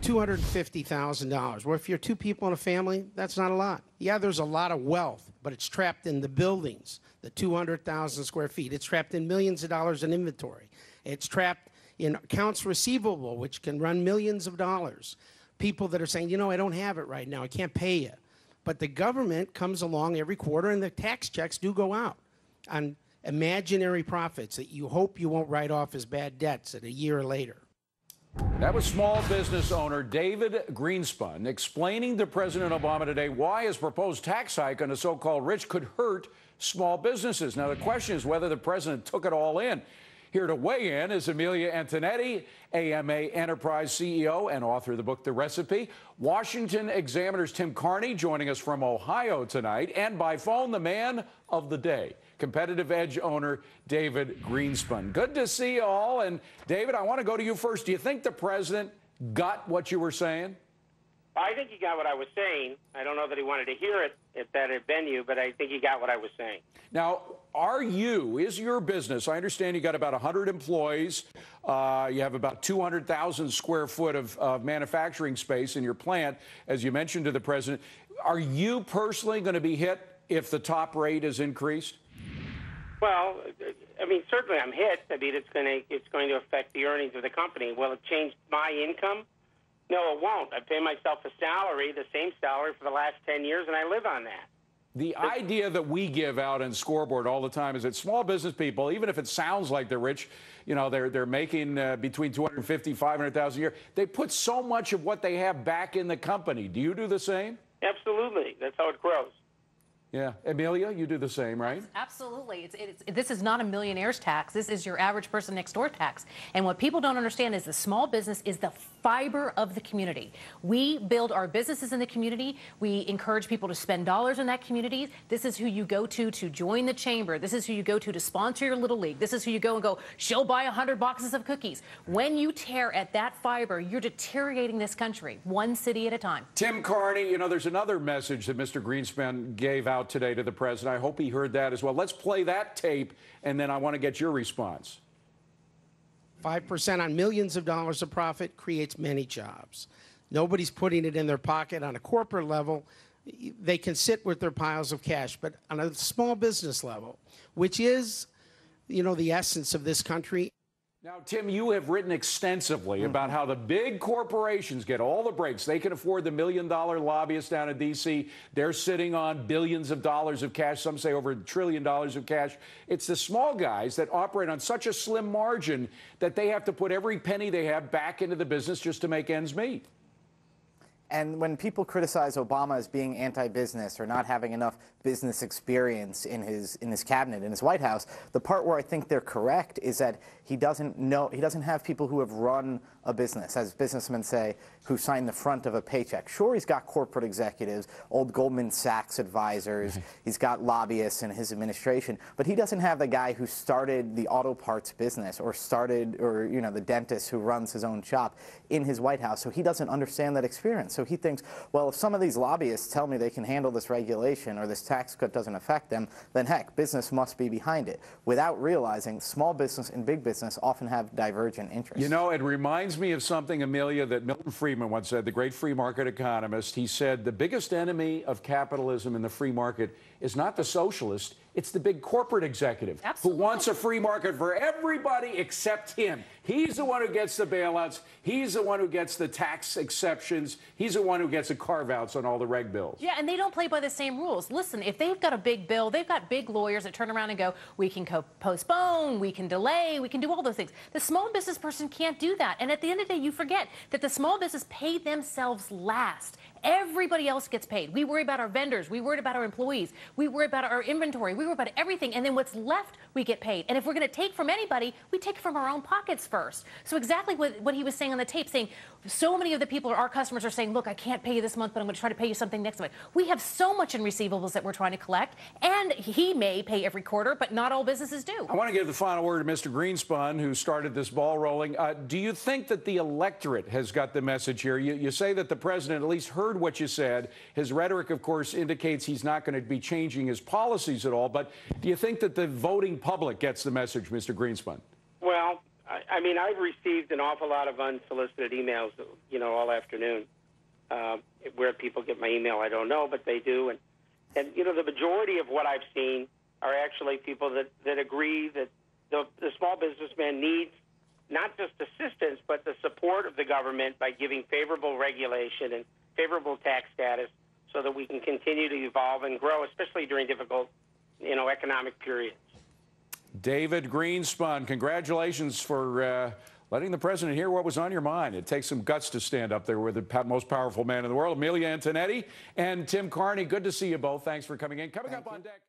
$250,000. Well, if you're two people in a family, that's not a lot. Yeah, there's a lot of wealth, but it's trapped in the buildings, the 200,000 square feet. It's trapped in millions of dollars in inventory. It's trapped in accounts receivable, which can run millions of dollars. People that are saying, you know, I don't have it right now, I can't pay you. But the government comes along every quarter, and the tax checks do go out on imaginary profits that you hope you won't write off as bad debts at a year later. That was small business owner David Greenspon explaining to President Obama today why his proposed tax hike on the so-called rich could hurt small businesses. Now, the question is whether the president took it all in. Here to weigh in is Amelia Antonetti, AMA Enterprise CEO and author of the book The Recipe. Washington Examiner's Tim Carney joining us from Ohio tonight. And by phone, the man of the day, Competitive Edge owner David Greenspon. Good to see you all. And David, I want to go to you first. Do you think the president got what you were saying? I think he got what I was saying. I don't know that he wanted to hear it at that venue, but I think he got what I was saying. Now, is your business, I understand you got about 100 employees. You have about 200,000 square foot of manufacturing space in your plant, as you mentioned to the president. Are you personally going to be hit if the top rate is increased? Well, I mean, certainly I'm hit. I mean, it's going to affect the earnings of the company. Will it change my income? No, it won't. I pay myself a salary, the same salary for the last 10 years, and I live on that. The idea that we give out in Scoreboard all the time is that small business people, even if it sounds like they're rich, you know, they're making between $250,000 and $500,000 a year, they put so much of what they have back in the company. Do you do the same? Absolutely. That's how it grows. Yeah. Amelia, you do the same, right? Absolutely. This is not a millionaire's tax. This is your average person next door tax. And what people don't understand is the small business is the fiber of the community. We build our businesses in the community. We encourage people to spend dollars in that community. This is who you go to join the chamber. This is who you go to sponsor your Little League. This is who you go and go, she'll buy 100 boxes of cookies. When you tear at that fiber, you're deteriorating this country, one city at a time. Tim Carney, you know, there's another message that Mr. Greenspon gave out today to the president. I hope he heard that as well. Let's play that tape, and then I want to get your response. 5% on millions of dollars of profit creates many jobs. Nobody's putting it in their pocket on a corporate level. They can sit with their piles of cash, but on a small business level, which is, you know, the essence of this country. Now, Tim, you have written extensively about how the big corporations get all the breaks. They can afford the $1 million lobbyists down in D.C. They're sitting on billions of dollars of cash. Some say over $1 trillion of cash. It's the small guys that operate on such a slim margin that they have to put every penny they have back into the business just to make ends meet. And when people criticize Obama as being anti-business or not having enough business experience in his cabinet, in his White House, the part where I think they're correct is that he doesn't have people who have run a business, as businessmen say, who sign the front of a paycheck. Sure, he's got corporate executives, old Goldman Sachs advisors, he's got lobbyists in his administration, but he doesn't have the guy who started the auto parts business or you know, the dentist who runs his own shop in his White House, so he doesn't understand that experience. So he thinks, well, if some of these lobbyists tell me they can handle this regulation or this tax cut doesn't affect them, then heck, business must be behind it, without realizing small business and big business often have divergent interests. You know, it reminds me of something, Amelia, that Milton Friedman once said, the great free market economist. He said the biggest enemy of capitalism in the free market is not the socialist, it's the big corporate executive who wants a free market for everybody except him. He's the one who gets the bailouts. He's the one who gets the tax exceptions. He's the one who gets the carve-outs on all the reg bills. Yeah, and they don't play by the same rules. Listen, if they've got a big bill, they've got big lawyers that turn around and go, we can postpone, we can delay, we can do all those things. The small business person can't do that. And at the end of the day, you forget that the small business pay themselves last. Everybody else gets paid. We worry about our vendors. We worry about our employees. We worry about our inventory. We worry about everything. And then what's left, we get paid. And if we're going to take from anybody, we take from our own pockets first. So exactly what he was saying on the tape, saying so many of the people, our customers, are saying, look, I can't pay you this month, but I'm going to try to pay you something next month. We have so much in receivables that we're trying to collect. And he may pay every quarter, but not all businesses do. I want to give the final word to Mr. Greenspon, who started this ball rolling. Do you think that the electorate has got the message here? You say that the president at least heard what you said. His rhetoric, of course, indicates he's not going to be changing his policies at all. But do you think that the voting public gets the message, Mr. Greenspon? Well, I mean, I've received an awful lot of unsolicited emails, all afternoon. Where people get my email, I don't know, but they do. And the majority of what I've seen are actually people that agree that the small businessman needs not just assistance, but the support of the government by giving favorable regulation and favorable tax status so that we can continue to evolve and grow, especially during difficult, economic periods. David Greenspon, congratulations for letting the president hear what was on your mind. It takes some guts to stand up there with the most powerful man in the world, Amelia Antonetti and Tim Carney. Good to see you both. Thanks for coming in. Coming up on deck.